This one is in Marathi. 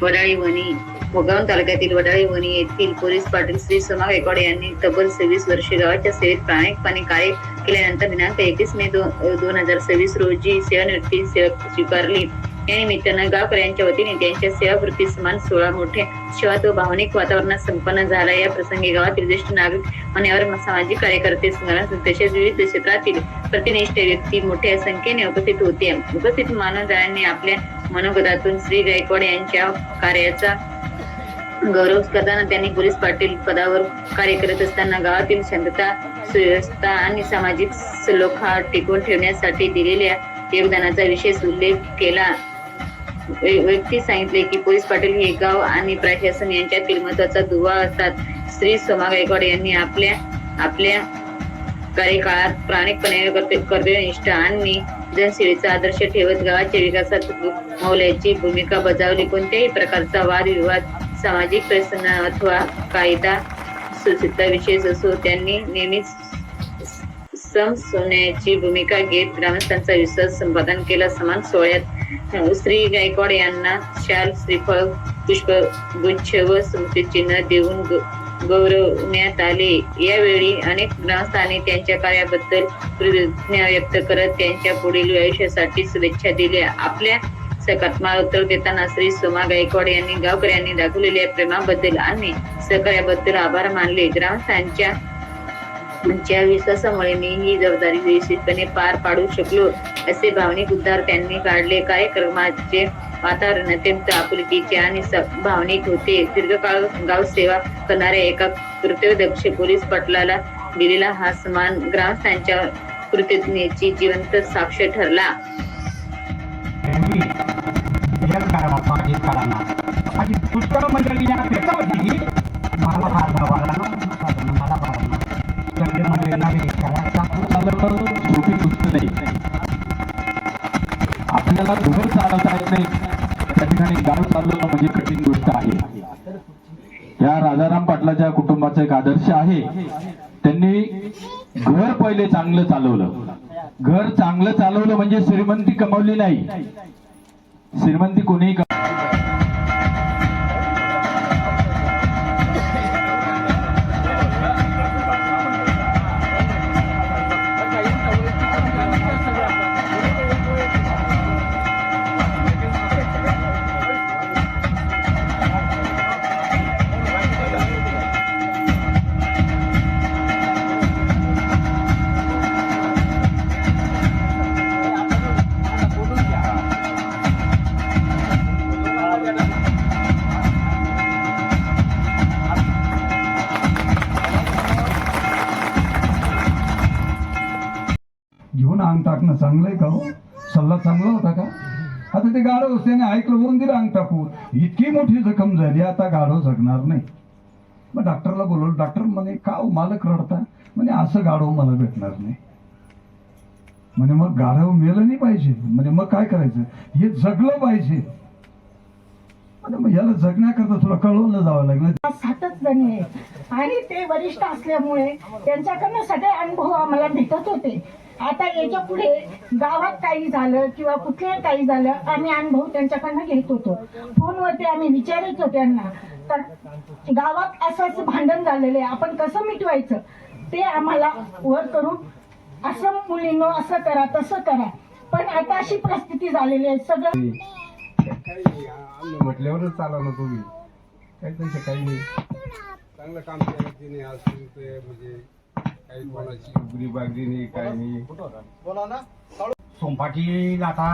वडाळी वणी मोगाव तालुक्यातील वडाळी वणी येथील पोलीस पाटील श्री सोमा गायकवाड यांनी तब्बल 26 वर्षे गावाच्या सेवेत प्रामाणिकपणे कार्य केल्यानंतर दिनांक 31 मे 2026 रोजी सेवानिवृत्ती स्वीकारली। या निमित्तानं गावकऱ्यांच्या वतीने त्यांच्या सेवावृत्ती सन्मान सोहळा मोठ्या उत्साहात व भावनिक वातावरणात संपन्न झाला। या प्रसंगी गावातील ज्येष्ठ नागरिक, मान्यवर, सामाजिक कार्यकर्ते, तसेच विविध क्षेत्रातील प्रतिनिष्ठ व्यक्ती मोठ्या संख्येने उपस्थित होते। उपस्थित मान्यवरांनी आपल्या मनोगतातून श्री गायकवाड यांच्या कार्याचा गौरव करताना त्यांनी पोलीस पाटील पदावर कार्य करत असताना गावातील शांतता, सुव्यवस्था आणि सामाजिक सलोखा टिकवून ठेवण्यासाठी दिलेल्या योगदानाचा विशेष उल्लेख केला। व्यक्ती सांगितले की पोलीस पाटील हे गाव आणि प्रशासन यांच्यातील महत्त्वाचा दुवा असतात। श्री सोमा गायकवाड यांनी आपल्या कार्यकाळात प्रामाणिकपणे, कर्तव्यनिष्ठ आणि जनसेवेचा आदर्श ठेवत गावाच्या विकासात मौल्याची भूमिका बजावली। कोणत्याही प्रकारचा वादविवाद, सामाजिक प्रश्न अथवा कायदा सुव्यवस्था विषय असो, त्यांनी नेहमीच समन्वयाची भूमिका घेत ग्रामस्थांचा विश्वास संपादन केला। सन्मान सोहळ्यात श्री गायकवाड यांना शाल, श्रीफळ, पुष्पगुच्छ व स्मृतिचिन्ह देऊन गौरवण्यात आले। यावेळी अनेक ग्रामस्थांनी त्यांच्या कार्याबद्दल कृतज्ञता व्यक्त करत त्यांच्या पुढील आयुष्यासाठी शुभेच्छा दिल्या। आपल्या सकारात्मक उत्तर देताना श्री सोमा गायकवाड यांनी गावकऱ्यांनी दाखवलेल्या प्रेमाबद्दल आणि सहकार्याबद्दल आभार मानले। ग्रामस्थांच्या विश्वासामुळे मी ही जबाबदारी व्यवस्थितपणे पार पाडू शकलो, असे भावनिक उद्गार त्यांनी काढले। कार्यक्रमाचे वातावरण अत्यंत आपुलकीचे आणि भावनिक होते। दीर्घकाळ गाव सेवा करणाऱ्या एका कर्तव्यदक्ष पोलीस पाटलाला दिलेला हा सन्मान ग्रामस्थांच्या कृतज्ञतेची जिवंत साक्ष ठरला। आपल्याला घर चालवता येत नाही, त्या ठिकाणी गाव चालवणं म्हणजे कठीण गोष्ट आहे। या राजाराम पाटलाच्या कुटुंबाचा एक आदर्श आहे, त्यांनी घर पहिले चांगलं चालवलं। घर चांगलं चालवलं म्हणजे श्रीमंती कमावली नाही, श्रीमंती कोणीही घेऊन अंग टाकणं चांगलंय का हो? सल्ला चांगला होता का? आता ते गाढव त्याने ऐकलं म्हणून दिलं अंग टाकून। इतकी मोठी जखम झाली, आता गाढव जगणार नाही। मग डॉक्टरला बोलवलं। डॉक्टर म्हणे का हो मालक रडता? म्हणे असं गाढव मला भेटणार नाही। म्हणे मग गाढव मेलं नाही पाहिजे? म्हणे मग काय करायचं? हे जगलं पाहिजे। मग याला जगण्याकरता तुला कळवलं जावं लागलं। 7 जण आहेत आणि ते वरिष्ठ असल्यामुळे त्यांच्याकडनं सगळे अनुभव आम्हाला भेटत होते। आता याच्या पुढे गावात काही झालं किंवा कुठे काही झालं, आम्ही अनुभव त्यांच्याकडनं घेत होतो। फोनवरती आम्ही विचारायचो त्यांना, तर गावात असं भांडण झालेलं आहे, आपण कसं मिटवायचं ते आम्हाला वर करून असं मुलींनो असं करा तसं करा। पण आता अशी परिस्थिती झालेली आहे, सगळं म्हटल्यावरच चाला ना तुम्ही, काही त्यांचं काही नाही, चांगलं काम केलं तिने। आज ते म्हणजे काही कोणाची उगरी बागरी नाही, काही नाही। सोमपाठी आता